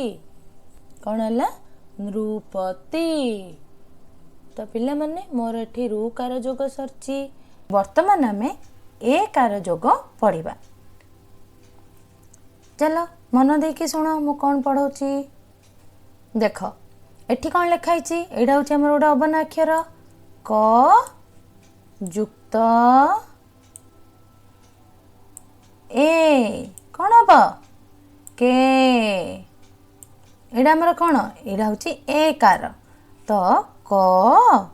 कौन है नृपति तो पिला माने मोर एठी रु कार जोग सरची वर्तमान आमे ए कार जोग पढ़िबा चलो मन देकी सुनो मु कौन पढ़ौची देख एठी कौन लिखाई एटा हूँ आमर गोटे अबना अक्षर क जुक्त ए कौन हम के एटा आमर कौन एटा हूँ ए कार तो क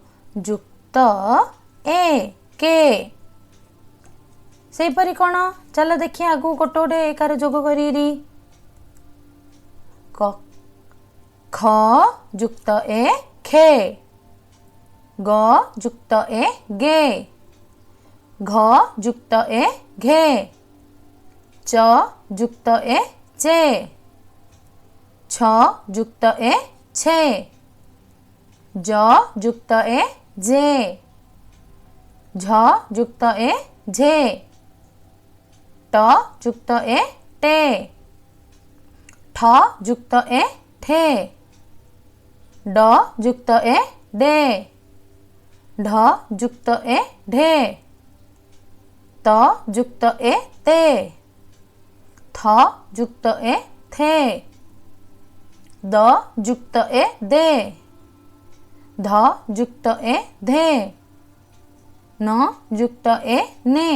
जुक्त ए के से परी कौन चलो देखिए आगु गोटे गोटे एकार जोग करी क ख जुक्त ए खे ग जुक्त ए गे घ जुक्त ए घे च जुक्त ए चे छ जुक्त ए छे ज जुक्त ए जे झ जुक्त ए झे ट जुक्त ए टे ठ जुक्त ए ठे ड जुक्त ए डे ढ जुक्त ए ढे त जुक्त ए ते, थ जुक्त ए थे, द जुक्त ए दे, ध जुक्त ए धे, न जुक्त ए ने,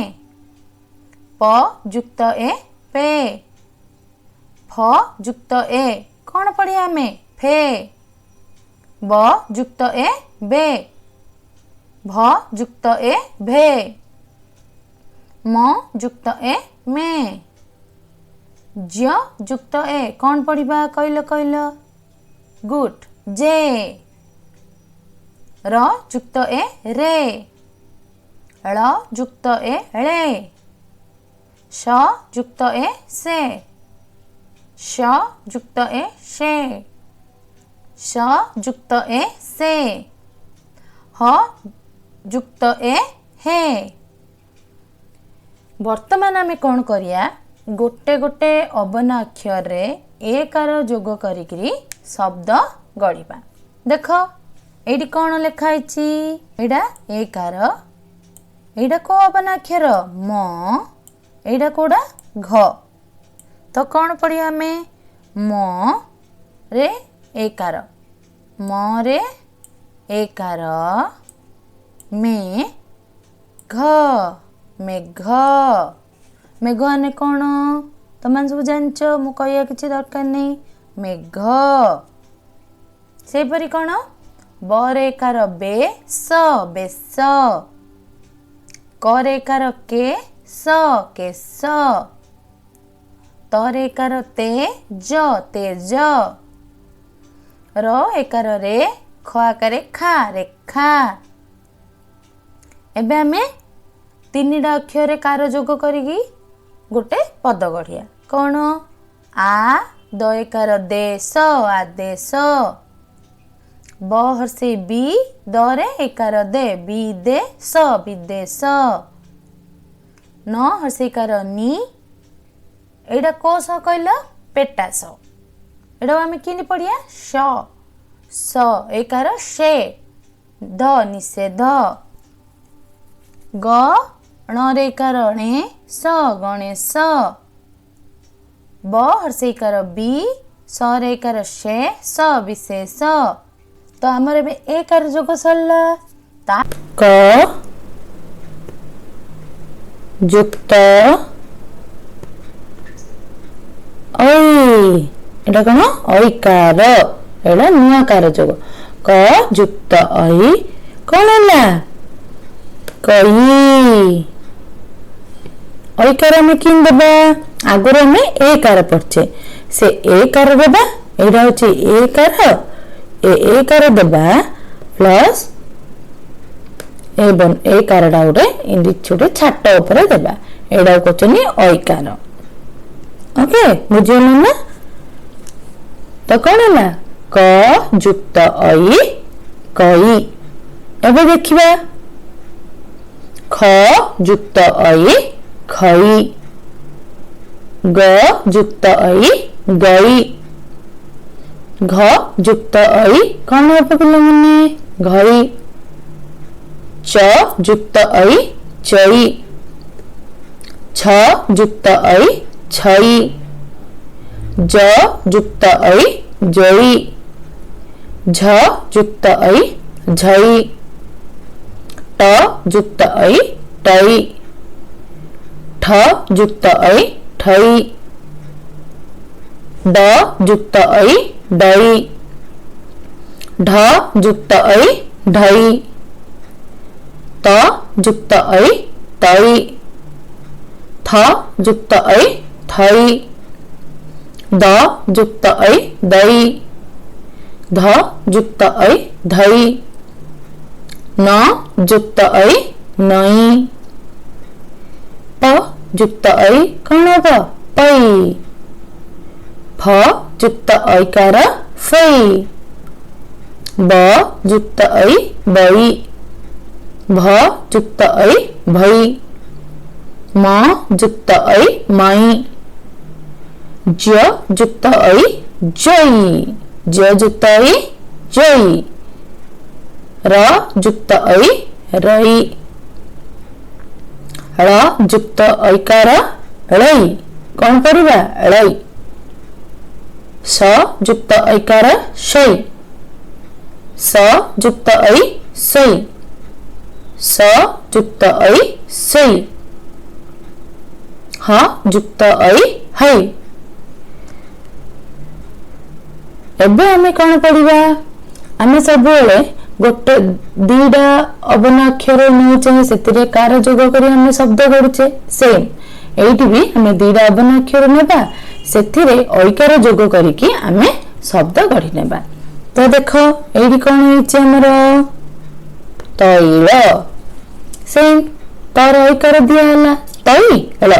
प जुक्त ए पे, फ जुक्त ए कौन पढ़िया हमें फे, ब जुक्त ए बे, भ जुक्त ए भे, म जुक्त ए में, ज जुक्त ए कौन पढ़िबा कहल कहल गुड जे, र जुक्त ए रे, ळ जुक्त ए ळे, श जुक्त ए से, श जुक्त ए शे, श जुक्त ए से, ह जुक्त ए हे। वर्तमान आमे कौन करिया गोटे गोटे अबना अक्षर रे एकार जोग करिकरी शब्द गढ़िबा। देख एडी कौन लिखाई एडा एकार, एडा को अबना अक्षर म, एडा कोडा घ, तो कौन पढ़िया हमें म रे एकार, म रे एकार, में घ, मेघ, मेघ आने कौन तुम सब जानच मु कहया किसी दरकार नहीं मेघ। से परी कौन बरेकार बे स बेस, करेकार के स केस, तरेकार ते ज तेज, र एकार रे ख आकार खा रेखा। एबे आमे तीनिटा अक्षर कार जोग करिकी गोटे पद गढ़िया कौन आ द एकार देश आदेश, ब हर्षे बी दरे एकार दे विदेश विदेश, न हर्षे कार नी एडा को स कहल पेटास, एडा आमे किनि पढ़िया स एकार शे, ध निषेध, ग णरेकार णे स गणेश, ब हर्षेकार बी सरेकार शे स विशेष। तो आमर एबे एकार जोग सरला ता क जुक्त ऐ, एटा कोन ऐकार, एटा नुआकार जोग क जुक्त ऐ कोन होला कई। ऐकार में किन देबा आगुर में एकार पड़छे से एकार देबा, एटा होची एकार देबा प्लस एबन एकार डा उडे इंदी छोटे छाट ऊपर देबा, एडा कोचनी ऐकार। ओके बुझियला ना। तो कोन होला क जुक्त ऐ कई। एबे देखिबा ख जुक्त ऐ खई, ग जुक्त ऐ गई, घ जुक्त ऐ कौन हो पिलाने घई, च जुक्त ऐ चई, छ जुक्त ऐ छई, ज जुक्त ऐ जई, झ जुक्त ऐ झई, ट जुक्त ऐ टई, ठ जुक्त ऐ ठई, ड जुक्त ऐ डई, ढ जुक्त ऐ ढई, त जुक्त ऐ तई, थ जुक्त ऐ थई, द जुक्त ऐ दई, ध जुक्त ऐ धई, न जुक्त ऐ नई, प जुक्त ऐ कौन होगा पई, फ जुक्त ऐकार फई, ब जुक्त ऐ बई, भ जुक्त ऐ भई, म जुक्त ऐ मई, ज जुक्त ऐ जई, ज जुक्त ऐ जई, र जुक्त ऐ रई, ळ जुक्त ऐकार ळई कौन पढ़ा ळई। स जुक्त ऐकार शई स जुक्त ऐ सई स जुक्त ऐ सई ह जुक्त ऐ हई। एबे आमे कौन पढ़ा आमे सब गोटे दीटा अबन अक्षर नौचे से कार जोग कर शब्द गढ़ुचे सेम एठी भी आमे दीटा अबन अक्षर नेबा से ऐकार जोग करिकी आमे शब्द गढ़ी नेबा। तो देख ये कौन होमर तैल से तार ऐकार दिहला तैल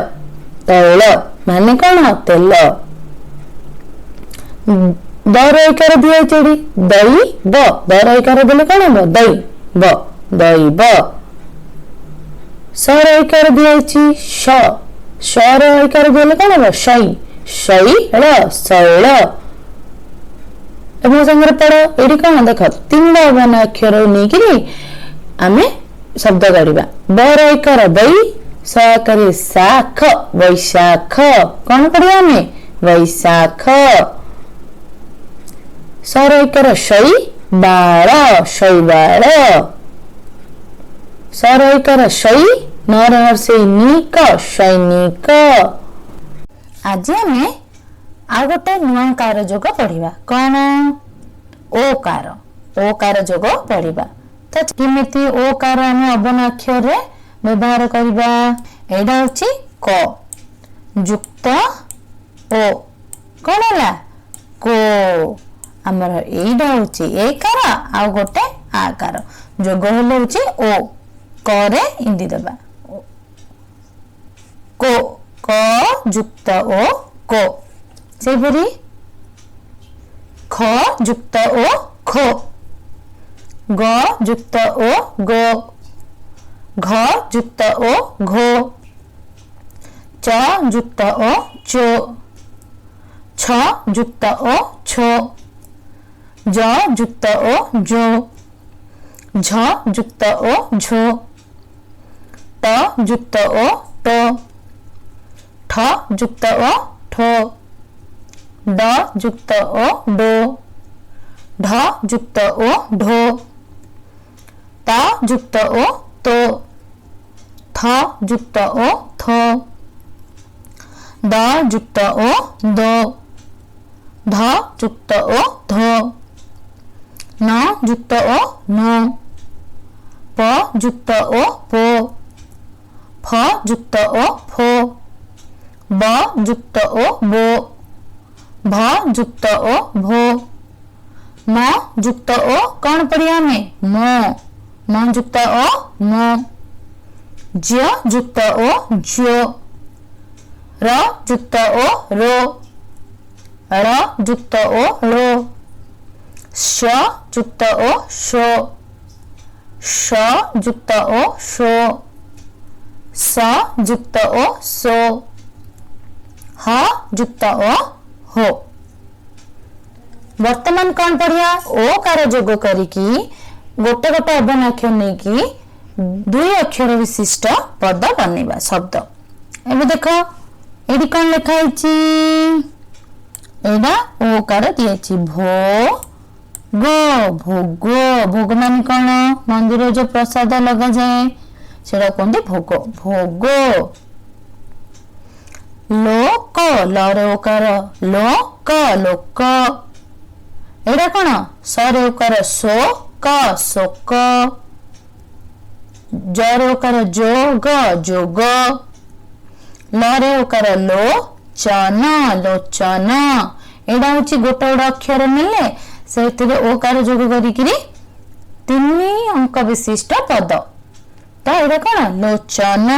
तैल माने कौन तेल। दर ऐकार दिखाई दई ब दर ऐकार देले कौन हम दई ब दई ब। सर ऐकार दिखाई शर ऐकार देले कौन हम शई शैल शैल। मो संगे पढ़ ये कौन देख तीन अबन अक्षर नहीं आमे शब्द गढ़ा। बर ऐकार बई सकारी शाख वैशाख कौन पढ़ा आमे वैशाख। सर ऐकार शई बाळ शैबाळ सर ऐकार शई नर सैनिक सैनिक। आज आमे आ गोटे नुआ कार जोग पढ़ा कौन ओकार जोग पढ़ा। तो किमिति ओकार आम अबन अक्षर रे व्यवहार करबा एडा होची क जुक्त ओ कौन है को आमर एडा होची एकार आ गोटे आकार जोग हेले होची ओ करे इंदी देबा को क जुक्त ओ को। सेपरी ख जुक्त ओ खो ग जुक्त ओ गो घ जुक्त ओ घो च जुक्त ओ चो छ जुक्त ओ छो ज जुक्त ओ जो झ जुक्त ओ झो ट जुक्त ओ टो ठ जुक्त ओ ठो ड जुक्त ओ डो ढ जुक्त ओ ढो त जुक्त ओ तो थ जुक्त ओ थो द जुक्त ओ दो ध जुक्त ओ धो न जुक्त ओ नो प जुक्त ओ पो फ जुक्त ओ फो ब जुक्त ओ बो भ जुक्त ओ भो म जुक्त ओ कौन पढ़िया में म जुक्त ओ मो ज्य जुक्त ओ ज्यो र जुक्त ओ रो र जुक्त ओ रो श जुक्त ओ शो श जुक्त ओ शो स जुक्त ओ सो ह जुक्त ओ हो। वर्तमान कौन पढ़िया ओ कार जोग करिकी गोटे गोटे अबन अक्षर नहीं कि दुई अक्षर विशिष्ट पद बनवा शब्द। एबे देख ये कौन लिखाई एडा ओ कार दिया भो गो भोग भोग मान कौन मंदिर जो प्रसाद लगा जाए सेटा कहते भोग भोग। लोक लरे ओकार लोक लोक एडा कौन सरे ओकार शोक शोक जरे ओकार जोग जोग लरे ओकार लोचन लोचन एडा होची गोटे गोटे अक्षर नेले से ओकार जोग करी तीन अंक विशिष्ट पद। तो एडा कौन लोचन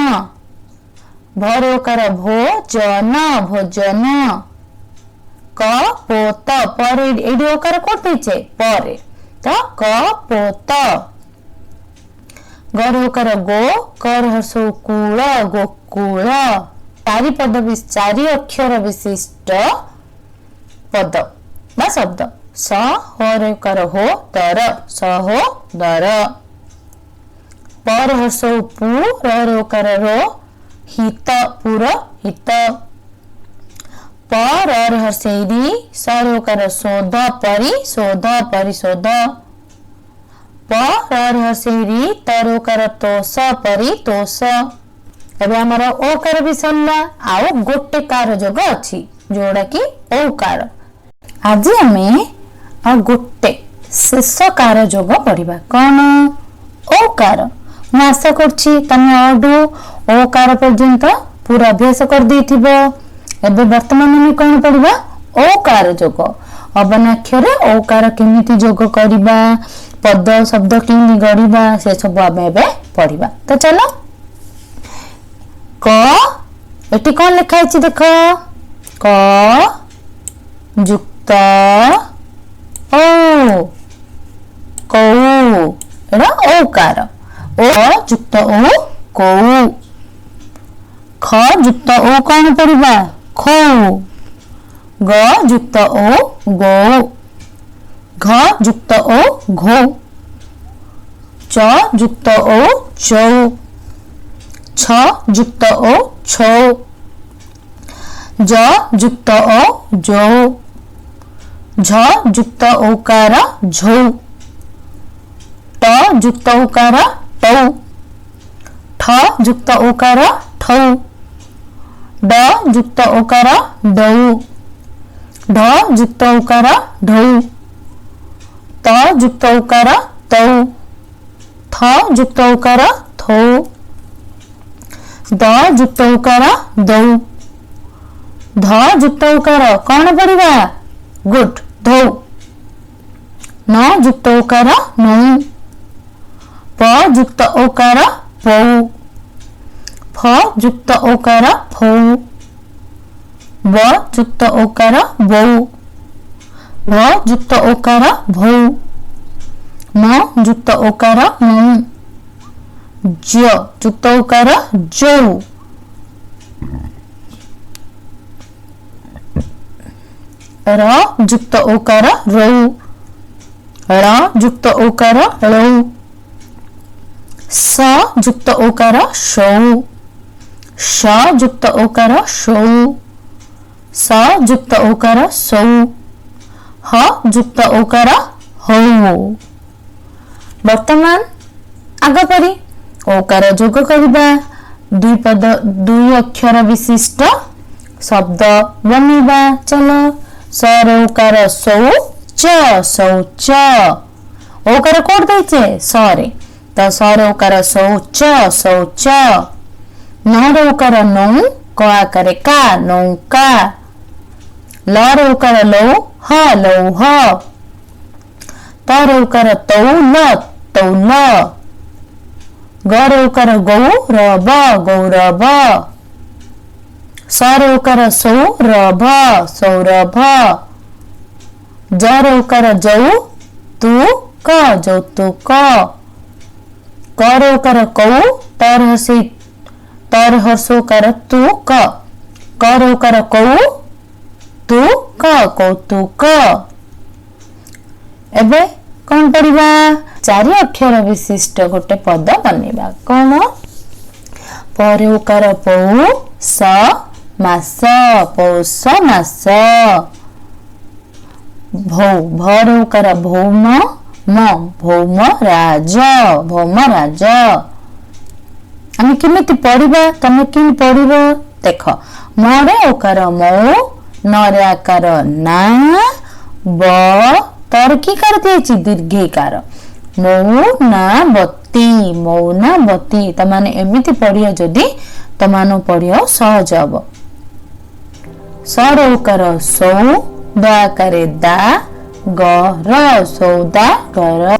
भर ओकार भोजन भोजन क पोत पर एडी ओकार कोठीचे परे तो क पोत गर ओकार गो कर हर्ष कूल गोकुल चारि पद चारि अक्षर विशिष्ट पद बा शब्द स हर ओकार हो दर स हो दर पर हर्ष पु र ओकार रो हित पुरोहित। पर हर्षेरी सरोकार शोध परिशोध। पर हर्षेरी तरोकार तोष परितोष। एबे हमर ओकार भी सरला आउ गोटे कार जोग अछि जोड़ा कि ओकार। आज आमे आ गोटे शेष कार जोग पढ़िबा कोन ओकार। मैं आशा करछि तमे अडू ओकार पर्यंत पूरा अभ्यास कर देथिबो। एबे वर्तमान में कोन पढ़िबा ओकार जोग। अवनाक्षर ओकार केमिति जोग करिबा पद शब्द केमिति गढ़िबा से सब आमे एबे पढ़िबा। तो चलो क एटी कोन लिखा है देखो क जुक्त ओ कौ एरा ओकार ओ जुक्त ओ कौ। ख जुक्त ओ कौन पढ़िबा खौ। ग जुक्त ओ गौ। घ जुक्त ओ घौ। च जुक्त ओ चौ। छ जुक्त ओ छौ। ज जुक्त ओ जौ। झ जुक्त ओकार झौ। ट जुक्त ओकार टौ। ठ जुक्त ओकार ठौ। ड जुक्त ओकार डौ। ढ जुक्त ओकार ढौ। त जुक्त ओकार तौ। थ जुक्त ओकार थौ। द जुक्त ओकार दौ। ध जुक्त ओकार कौन पढ़िबा गुड धौ। न जुक्त ओकार नौ। प जुक्त ओकार पौ। फ जुक्त ओकार फौ। ब जुक्त ओकार बौ। भ जुक्त ओकार भौ। म जुक्त ओकार मौ। ज जुक्त ओकार जौ। र जुक्त ओकार रौ। ळ जुक्त ओकार ळौ। स जुक्त ओकार शौ। श जुक्त ओकार शौ। स जुक्त ओकार सौ। ह जुक्त ओकार हौ। वर्तमान आग परी ओकार जोग करिबा। दुई अक्षर विशिष्ट शब्द बनिबा। चलो सरोकार शौच शौच। ओकार कोड दैछे सरे तो सरोकार शौच शौच। नरोकार नौ क आकारे का नौका। लरोकार लौ ह लौह। तरोकार तौल तौल। गरोकार गौरव गौरव। सरोकार सौरभ सौरभ। जरोकार जौतुक जौतुक। करोकार कौ तर हर्षोकार तुक। करोकार कौ तुक कौतुक। एबे कौन पढ़िबा चारि अक्षर विशिष्ट गोटे पद बनेबा कौन। परोकार पौ स मास पौष मास। भौ भरोकार भौम म भौम राज भौम राज। आमे केमिति पढ़िबा तमे कि पढ़िबो देख। मरे ओकार मौ नरे आकार ना ब तर की कर दिएछि दीर्घिकार मौनावती मौनावती। तमाने एमिति पढ़ियो जदि तमानो पढ़ियो सहज हबो। सरोकार सौ द आकारे दा गर सौदा गर।